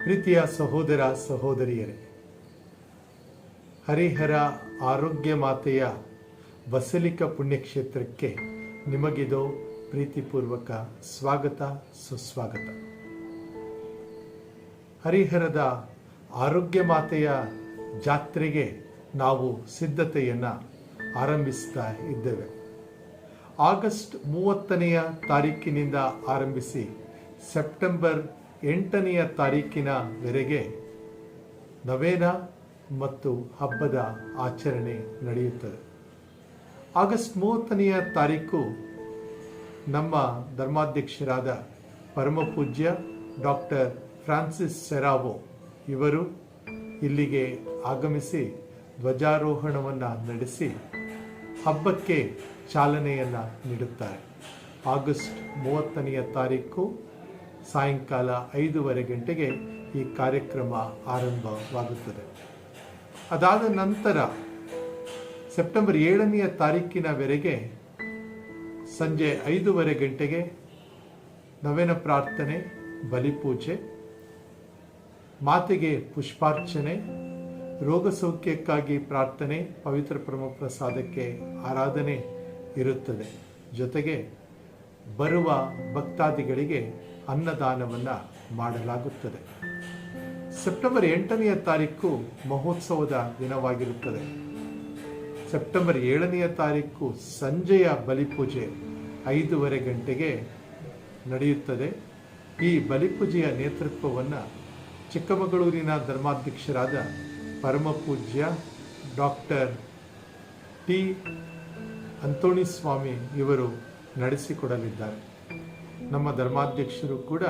ಪ್ರೀತಿಯ ಸಹೋದರ ಸಹೋದರಿಯರೇ, ಹರಿಹರ ಆರೋಗ್ಯ ಮಾತೆಯ ಬಸಲಿಕ ಪುಣ್ಯಕ್ಷೇತ್ರಕ್ಕೆ ನಿಮಗಿದು ಪ್ರೀತಿಪೂರ್ವಕ ಸ್ವಾಗತ ಸುಸ್ವಾಗತ. ಹರಿಹರದ ಆರೋಗ್ಯ ಮಾತೆಯ ಜಾತ್ರೆಗೆ ನಾವು ಸಿದ್ಧತೆಯನ್ನು ಆರಂಭಿಸ್ತಾ ಇದ್ದೇವೆ. ಆಗಸ್ಟ್ 30ನೇ ತಾರೀಕಿನಿಂದ ಆರಂಭಿಸಿ ಸೆಪ್ಟೆಂಬರ್ 8ನೇ ತಾರೀಕಿನವರೆಗೆ ನವೇನ ಮತ್ತು ಹಬ್ಬದ ಆಚರಣೆ ನಡೆಯುತ್ತದೆ. ಆಗಸ್ಟ್ 30ನೇ ತಾರೀಕು ನಮ್ಮ ಧರ್ಮಾಧ್ಯಕ್ಷರಾದ ಪರಮಪೂಜ್ಯ ಡಾಕ್ಟರ್ ಫ್ರಾನ್ಸಿಸ್ ಸೆರಾವೋ ಇವರು ಇಲ್ಲಿಗೆ ಆಗಮಿಸಿ ಧ್ವಜಾರೋಹಣವನ್ನು ನಡೆಸಿ ಹಬ್ಬಕ್ಕೆ ಚಾಲನೆಯನ್ನು ನೀಡುತ್ತಾರೆ. ಆಗಸ್ಟ್ 30ನೇ ತಾರೀಕು ಸಾಯಂಕಾಲ 5:15 ಗಂಟೆಗೆ ಈ ಕಾರ್ಯಕ್ರಮ ಆರಂಭವಾಗುತ್ತದೆ. ಅದಾದ ನಂತರ ಸೆಪ್ಟೆಂಬರ್ 7ನೇ ತಾರೀಕಿನವರೆಗೆ ಸಂಜೆ 5:15 ಗಂಟೆಗೆ ನವೇನ ಪ್ರಾರ್ಥನೆ, ಬಲಿಪೂಜೆ, ಮಾತೆಗೆ ಪುಷ್ಪಾರ್ಚನೆ, ರೋಗ ಸೌಖ್ಯಕ್ಕಾಗಿ ಪ್ರಾರ್ಥನೆ, ಪವಿತ್ರ ಪರಮ ಪ್ರಸಾದಕ್ಕೆ ಆರಾಧನೆ ಇರುತ್ತದೆ. ಜೊತೆಗೆ ಬರುವ ಭಕ್ತಾದಿಗಳಿಗೆ ಅನ್ನದಾನವನ್ನು ಮಾಡಲಾಗುತ್ತದೆ. ಸೆಪ್ಟೆಂಬರ್ 8ನೇ ತಾರೀಕು ಮಹೋತ್ಸವದ ದಿನವಾಗಿರುತ್ತದೆ. ಸೆಪ್ಟೆಂಬರ್ 7ನೇ ತಾರೀಕು ಸಂಜೆಯ ಬಲಿಪೂಜೆ 5:15 ಗಂಟೆಗೆ ನಡೆಯುತ್ತದೆ. ಈ ಬಲಿಪೂಜೆಯ ನೇತೃತ್ವವನ್ನು ಚಿಕ್ಕಮಗಳೂರಿನ ಧರ್ಮಾಧ್ಯಕ್ಷರಾದ ಪರಮಪೂಜ್ಯ ಡಾಕ್ಟರ್ ಟಿ ಅಂತೋಣಿ ಸ್ವಾಮಿ ಇವರು ನಡೆಸಿಕೊಡಲಿದ್ದಾರೆ. ನಮ್ಮ ಧರ್ಮಾಧ್ಯಕ್ಷರು ಕೂಡ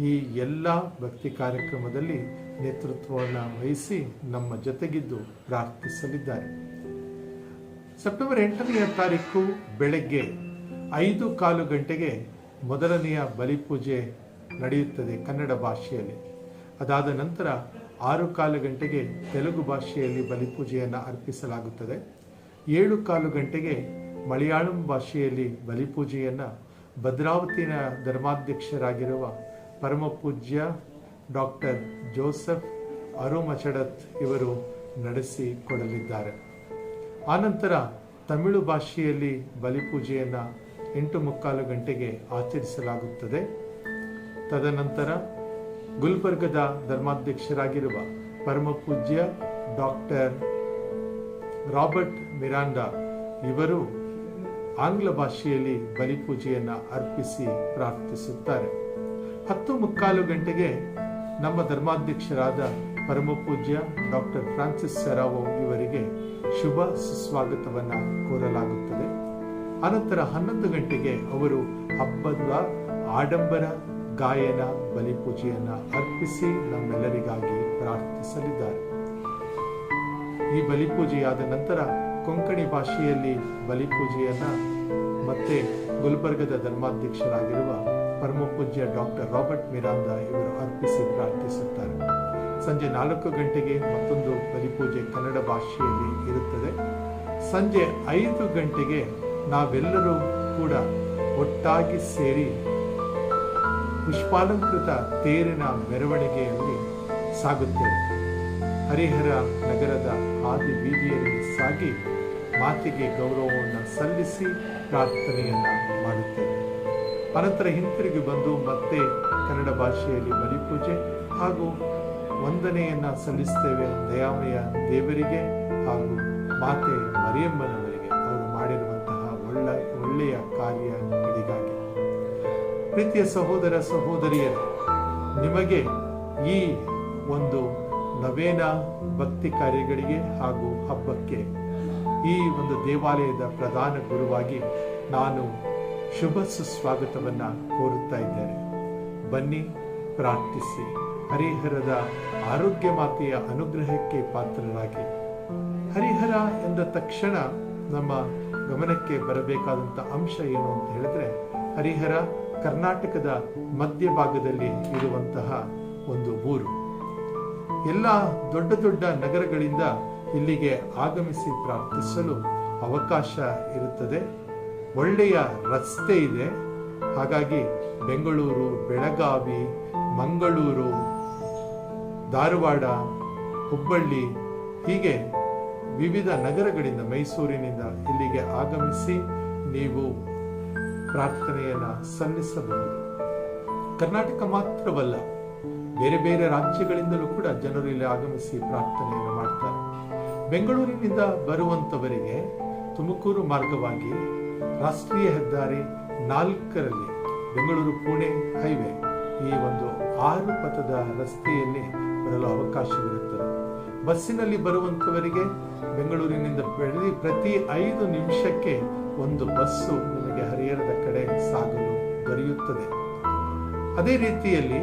ಈ ಎಲ್ಲ ಭಕ್ತಿ ಕಾರ್ಯಕ್ರಮದಲ್ಲಿ ನೇತೃತ್ವವನ್ನು ವಹಿಸಿ ನಮ್ಮ ಜೊತೆಗಿದ್ದು ಪ್ರಾರ್ಥಿಸಲಿದ್ದಾರೆ. ಸೆಪ್ಟೆಂಬರ್ 8ನೇ ತಾರೀಕು ಬೆಳಗ್ಗೆ 5:15 ಗಂಟೆಗೆ ಮೊದಲನೆಯ ಬಲಿಪೂಜೆ ನಡೆಯುತ್ತದೆ ಕನ್ನಡ ಭಾಷೆಯಲ್ಲಿ. ಅದಾದ ನಂತರ 6:15 ಗಂಟೆಗೆ ತೆಲುಗು ಭಾಷೆಯಲ್ಲಿ ಬಲಿಪೂಜೆಯನ್ನು ಅರ್ಪಿಸಲಾಗುತ್ತದೆ. 7:15 ಗಂಟೆಗೆ ಮಲಯಾಳಂ ಭಾಷೆಯಲ್ಲಿ ಬಲಿಪೂಜೆಯನ್ನು ಭದ್ರಾವತಿನ ಧರ್ಮಾಧ್ಯಕ್ಷರಾಗಿರುವ ಪರಮಪೂಜ್ಯ ಡಾಕ್ಟರ್ ಜೋಸೆಫ್ ಅರುಮಚಡತ್ ಇವರು ನಡೆಸಿಕೊಡಲಿದ್ದಾರೆ. ಆನಂತರ ತಮಿಳು ಭಾಷೆಯಲ್ಲಿ ಬಲಿಪೂಜೆಯನ್ನು 8:15 ಗಂಟೆಗೆ ಆಚರಿಸಲಾಗುತ್ತದೆ. ತದನಂತರ ಗುಲ್ಬರ್ಗದ ಧರ್ಮಾಧ್ಯಕ್ಷರಾಗಿರುವ ಪರಮಪೂಜ್ಯ ಡಾಕ್ಟರ್ ರಾಬರ್ಟ್ ಮಿರಾಂಡಾ ಇವರು ಆಂಗ್ಲ ಭಾಷೆಯಲ್ಲಿ ಬಲಿಪೂಜೆಯನ್ನು ಅರ್ಪಿಸಿ ಪ್ರಾರ್ಥಿಸುತ್ತಾರೆ. 10:15 ಗಂಟೆಗೆ ನಮ್ಮ ಧರ್ಮಾಧ್ಯಕ್ಷರಾದ ಪರಮಪೂಜ್ಯ ಡಾಕ್ಟರ್ ಫ್ರಾನ್ಸಿಸ್ ಸೆರಾವೋ ಇವರಿಗೆ ಶುಭ ಸುಸ್ವಾಗತವನ್ನು ಕೋರಲಾಗುತ್ತದೆ. ಅನಂತರ 11 ಗಂಟೆಗೆ ಅವರು ಹಬ್ಬದ ಆಡಂಬರ ಗಾಯನ ಬಲಿಪೂಜೆಯನ್ನು ಅರ್ಪಿಸಿ ನಮ್ಮೆಲ್ಲರಿಗಾಗಿ ಪ್ರಾರ್ಥಿಸಲಿದ್ದಾರೆ. ಈ ಬಲಿಪೂಜೆಯಾದ ನಂತರ ಕೊಂಕಣಿ ಭಾಷೆಯಲ್ಲಿ ಬಲಿಪೂಜೆಯನ್ನು ಮತ್ತೆ ಗುಲ್ಬರ್ಗದ ಧರ್ಮಾಧ್ಯಕ್ಷರಾಗಿರುವ ಪರಮಪೂಜ್ಯ ಡಾಕ್ಟರ್ ರಾಬರ್ಟ್ ಮಿರಾಂಡಾ ಇವರು ಅರ್ಪಿಸಿ ಪ್ರಾರ್ಥಿಸುತ್ತಾರೆ. ಸಂಜೆ 4 ಗಂಟೆಗೆ ಮತ್ತೊಂದು ಬಲಿಪೂಜೆ ಕನ್ನಡ ಭಾಷೆಯಲ್ಲಿ ಇರುತ್ತದೆ. ಸಂಜೆ 5 ಗಂಟೆಗೆ ನಾವೆಲ್ಲರೂ ಕೂಡ ಒಟ್ಟಾಗಿ ಸೇರಿ ಪುಷ್ಪಾಲಂಕೃತ ತೇರಿನ ಮೆರವಣಿಗೆಯಲ್ಲಿ ಸಾಗುತ್ತೇವೆ. ಹರಿಹರ ನಗರದ ಹಾದಿ ಬೀದಿಯಲ್ಲಿ ಸಾಗಿ ಮಾತೆಗೆ ಗೌರವವನ್ನು ಸಲ್ಲಿಸಿ ಪ್ರಾರ್ಥನೆಯನ್ನು ಮಾಡುತ್ತೇವೆ. ಅನಂತರ ಹಿಂತಿರುಗಿ ಬಂದು ಮತ್ತೆ ಕನ್ನಡ ಭಾಷೆಯಲ್ಲಿ ಬಲಿಪೂಜೆ ಹಾಗೂ ವಂದನೆಯನ್ನು ಸಲ್ಲಿಸ್ತೇವೆ ದಯಾಮಯ ದೇವರಿಗೆ ಹಾಗೂ ಮಾತೆ ಮರಿಯಮ್ಮನವರಿಗೆ ಅವರು ಮಾಡಿರುವಂತಹ ಒಳ್ಳೆಯ ಕಾರ್ಯಗಳಿಗಾಗಿ. ಪ್ರೀತಿಯ ಸಹೋದರ ಸಹೋದರಿಯರೇ, ನಿಮಗೆ ಈ ಒಂದು ನವೇನ ಭಕ್ತಿ ಕಾರ್ಯಗಳಿಗೆ ಹಾಗೂ ಹಬ್ಬಕ್ಕೆ ಈ ಒಂದು ದೇವಾಲಯದ ಪ್ರಧಾನ ಗುರುವಾಗಿ ನಾನು ಶುಭ ಸುಸ್ವಾಗತವನ್ನು ಕೋರುತ್ತಾ ಇದ್ದೇನೆ. ಬನ್ನಿ, ಪ್ರಾರ್ಥಿಸಿ ಹರಿಹರದ ಆರೋಗ್ಯ ಮಾತೆಯ ಅನುಗ್ರಹಕ್ಕೆ ಪಾತ್ರರಾಗಿ. ಹರಿಹರ ಎಂದ ತಕ್ಷಣ ನಮ್ಮ ಗಮನಕ್ಕೆ ಬರಬೇಕಾದಂಥ ಅಂಶ ಏನು ಅಂತ ಹೇಳಿದ್ರೆ, ಹರಿಹರ ಕರ್ನಾಟಕದ ಮಧ್ಯಭಾಗದಲ್ಲಿ ಇರುವಂತಹ ಒಂದು ಊರು. ಎಲ್ಲ ದೊಡ್ಡ ದೊಡ್ಡ ನಗರಗಳಿಂದ ಇಲ್ಲಿಗೆ ಆಗಮಿಸಿ ಪ್ರಾರ್ಥಿಸಲು ಅವಕಾಶ ಇರುತ್ತದೆ. ಒಳ್ಳೆಯ ರಸ್ತೆ ಇದೆ. ಹಾಗಾಗಿ ಬೆಂಗಳೂರು, ಬೆಳಗಾವಿ, ಮಂಗಳೂರು ಧಾರವಾಡ, ಹುಬ್ಬಳ್ಳಿ, ಹೀಗೆ ವಿವಿಧ ನಗರಗಳಿಂದ, ಮೈಸೂರಿನಿಂದ ಇಲ್ಲಿಗೆ ಆಗಮಿಸಿ ನೀವು ಪ್ರಾರ್ಥನೆಯನ್ನು ಸಲ್ಲಿಸಬಹುದು. ಕರ್ನಾಟಕ ಮಾತ್ರವಲ್ಲ, ಬೇರೆ ಬೇರೆ ರಾಜ್ಯಗಳಿಂದಲೂ ಕೂಡ ಜನರು ಇಲ್ಲಿ ಆಗಮಿಸಿ ಪ್ರಾರ್ಥನೆಯನ್ನು ಮಾಡ್ತಾರೆ. ಬೆಂಗಳೂರಿನಿಂದ ಬರುವಂತವರಿಗೆ ತುಮಕೂರು ಮಾರ್ಗವಾಗಿ ರಾಷ್ಟ್ರೀಯ ಹೆದ್ದಾರಿ 4ರಲ್ಲಿ ಬೆಂಗಳೂರು ಪುಣೆ ಹೈವೇ, ಈ ಒಂದು 6 ಪಥದ ರಸ್ತೆಯಲ್ಲಿ ಬರಲು ಅವಕಾಶವಿರುತ್ತದೆ. ಬಸ್ಸಿನಲ್ಲಿ ಬರುವಂತವರಿಗೆ ಬೆಂಗಳೂರಿನಿಂದ ಪ್ರತಿ 5 ನಿಮಿಷಕ್ಕೆ ಒಂದು ಬಸ್ಸು ನಿಮಗೆ ಹರಿಹರದ ಕಡೆ ಸಾಗಲು ದೊರೆಯುತ್ತದೆ. ಅದೇ ರೀತಿಯಲ್ಲಿ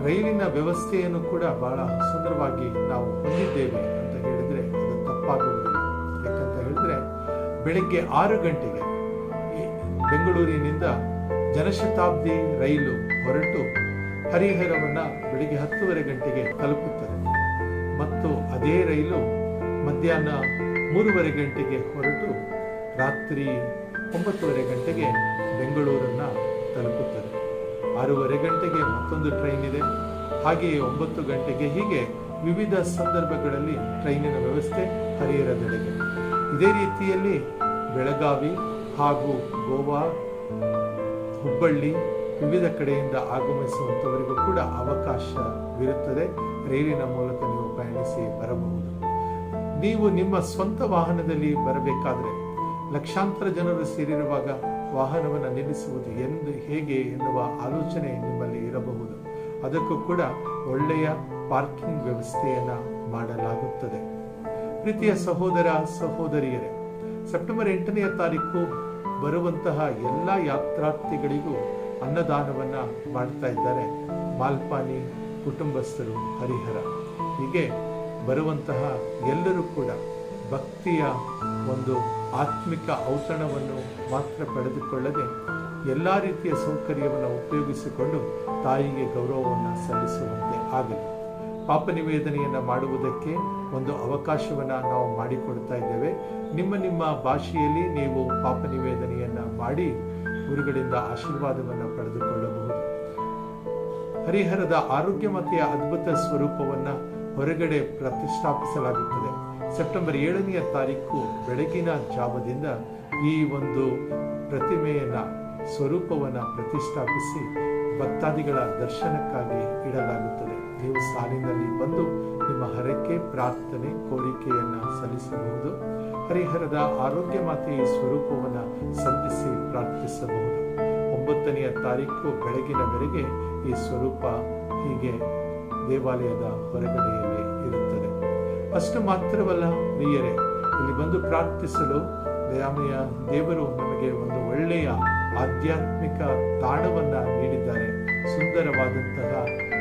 ರೈಲಿನ ವ್ಯವಸ್ಥೆಯನ್ನು ಕೂಡ ಬಹಳ ಸುಂದರವಾಗಿ ನಾವು ಹೊಂದಿದ್ದೇವೆ ಅಂತ ಹೇಳಿದ್ರೆ ಅದು ತಪ್ಪಾಗುವುದಿಲ್ಲ. ಯಾಕಂತ ಹೇಳಿದ್ರೆ ಬೆಳಿಗ್ಗೆ 6 ಗಂಟೆಗೆ ಬೆಂಗಳೂರಿನಿಂದ ಜನಶತಾಬ್ದಿ ರೈಲು ಹೊರಟು ಹರಿಹರವನ್ನ ಬೆಳಿಗ್ಗೆ 10:30 ಗಂಟೆಗೆ ತಲುಪುತ್ತದೆ. ಮತ್ತು ಅದೇ ರೈಲು ಮಧ್ಯಾಹ್ನ 3:30 ಗಂಟೆಗೆ ಹೊರಟು ರಾತ್ರಿ 9:30 ಗಂಟೆಗೆ ಬೆಂಗಳೂರನ್ನ ತಲುಪುತ್ತದೆ. 6:30 ಗಂಟೆಗೆ ಮತ್ತೊಂದು ಟ್ರೈನ್ ಇದೆ, ಹಾಗೆಯೇ 9 ಗಂಟೆಗೆ, ಹೀಗೆ ವಿವಿಧ ಸಂದರ್ಭಗಳಲ್ಲಿ ಟ್ರೈನಿನ ವ್ಯವಸ್ಥೆ ಹರಿಹರದೆಡೆಗೆ. ಇದೇ ರೀತಿಯಲ್ಲಿ ಬೆಳಗಾವಿ ಹಾಗೂ ಗೋವಾ, ಹುಬ್ಬಳ್ಳಿ, ವಿವಿಧ ಕಡೆಯಿಂದ ಆಗಮಿಸುವಂತವರಿಗೂ ಕೂಡ ಅವಕಾಶವಿರುತ್ತದೆ. ರೈಲಿನ ಮೂಲಕ ನೀವು ಪಯಣಿಸಿ ಬರಬಹುದು. ನೀವು ನಿಮ್ಮ ಸ್ವಂತ ವಾಹನದಲ್ಲಿ ಬರಬೇಕಾದ್ರೆ ಲಕ್ಷಾಂತರ ಜನರು ಸೇರಿರುವಾಗ ವಾಹನವನ್ನು ನಿಲ್ಲಿಸುವುದು ಹೇಗೆ ಎನ್ನುವ ಆಲೋಚನೆ ನಿಮ್ಮಲ್ಲಿ ಇರಬಹುದು. ಅದಕ್ಕೂ ಕೂಡ ಒಳ್ಳೆಯ ಪಾರ್ಕಿಂಗ್ ವ್ಯವಸ್ಥೆಯನ್ನ ಮಾಡಲಾಗುತ್ತದೆ. ಪ್ರೀತಿಯ ಸಹೋದರ ಸಹೋದರಿಯರೇ, ಸೆಪ್ಟೆಂಬರ್ 8ನೇ ತಾರೀಕು ಬರುವಂತಹ ಎಲ್ಲ ಯಾತ್ರಾರ್ಥಿಗಳಿಗೂ ಅನ್ನದಾನವನ್ನ ಮಾಡ್ತಾ ಇದ್ದಾರೆ ಮಾಲ್ಪಾನಿ ಕುಟುಂಬಸ್ಥರು ಹರಿಹರ. ಹೀಗೆ ಬರುವಂತಹ ಎಲ್ಲರೂ ಕೂಡ ಭಕ್ತಿಯ ಒಂದು ಆತ್ಮಿಕ ಔತಣವನ್ನು ಮಾತ್ರ ಪಡೆದುಕೊಳ್ಳದೆ ಎಲ್ಲ ರೀತಿಯ ಸೌಕರ್ಯವನ್ನು ಉಪಯೋಗಿಸಿಕೊಂಡು ತಾಯಿಗೆ ಗೌರವವನ್ನು ಸಲ್ಲಿಸುವಂತೆ ಆಗಲಿ. ಪಾಪ ನಿವೇದನೆಯನ್ನು ಮಾಡುವುದಕ್ಕೆ ಒಂದು ಅವಕಾಶವನ್ನು ನಾವು ಮಾಡಿಕೊಡ್ತಾ ಇದ್ದೇವೆ. ನಿಮ್ಮ ಭಾಷೆಯಲ್ಲಿ ನೀವು ಪಾಪ ನಿವೇದನೆಯನ್ನು ಮಾಡಿ ಗುರುಗಳಿಂದ ಆಶೀರ್ವಾದವನ್ನು ಪಡೆದುಕೊಳ್ಳಬಹುದು. ಹರಿಹರದ ಆರೋಗ್ಯ ಮಾತೆಯ ಅದ್ಭುತ ಸ್ವರೂಪವನ್ನು ಹೊರಗಡೆ ಪ್ರತಿಷ್ಠಾಪಿಸಲಾಗುತ್ತದೆ. ಸೆಪ್ಟೆಂಬರ್ 7ನೇ ತಾರೀಕು ಬೆಳಗಿನ ಜಾವದಿಂದ ಈ ಒಂದು ಪ್ರತಿಮೆಯನ್ನ, ಸ್ವರೂಪವನ್ನ ಪ್ರತಿಷ್ಠಾಪಿಸಿ ಭಕ್ತಾದಿಗಳ ದರ್ಶನಕ್ಕಾಗಿ ಇಡಲಾಗುತ್ತದೆ. ನೀವು ಸಾಲಿನಲ್ಲಿ ಬಂದು ನಿಮ್ಮ ಹರಕೆ, ಪ್ರಾರ್ಥನೆ, ಕೋರಿಕೆಯನ್ನ ಸಲ್ಲಿಸಬಹುದು. ಹರಿಹರದ ಆರೋಗ್ಯ ಮಾತೆಯ ಸ್ವರೂಪವನ್ನ ಸಂಧಿಸಿ ಪ್ರಾರ್ಥಿಸಬಹುದು. 9ನೇ ತಾರೀಕು ಬೆಳಗಿನವರೆಗೆ ಈ ಸ್ವರೂಪ ಹೀಗೆ ದೇವಾಲಯದ ಹೊರಗಡೆಯಲ್ಲಿ ಇರುತ್ತದೆ. ಅಷ್ಟು ಮಾತ್ರವಲ್ಲ ಪ್ರಿಯರೇ, ಇಲ್ಲಿ ಬಂದು ಪ್ರಾರ್ಥಿಸಲು ದಯಾಮಯ ದೇವರು ನಮಗೆ ಒಂದು ಒಳ್ಳೆಯ ಆಧ್ಯಾತ್ಮಿಕ ತಾಣವನ್ನ ನೀಡಿದ್ದಾರೆ. ಸುಂದರವಾದಂತಹ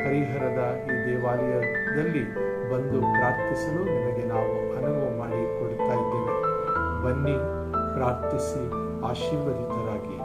ಹರಿಹರದ ಈ ದೇವಾಲಯದಲ್ಲಿ ಬಂದು ಪ್ರಾರ್ಥಿಸಲು ನಿಮಗೆ ನಾವು ಅನುವು ಮಾಡಿ ಕೊಡುತ್ತಾ ಇದ್ದೇವೆ. ಬನ್ನಿ, ಪ್ರಾರ್ಥಿಸಿ ಆಶೀರ್ವದಿತರಾಗಿ.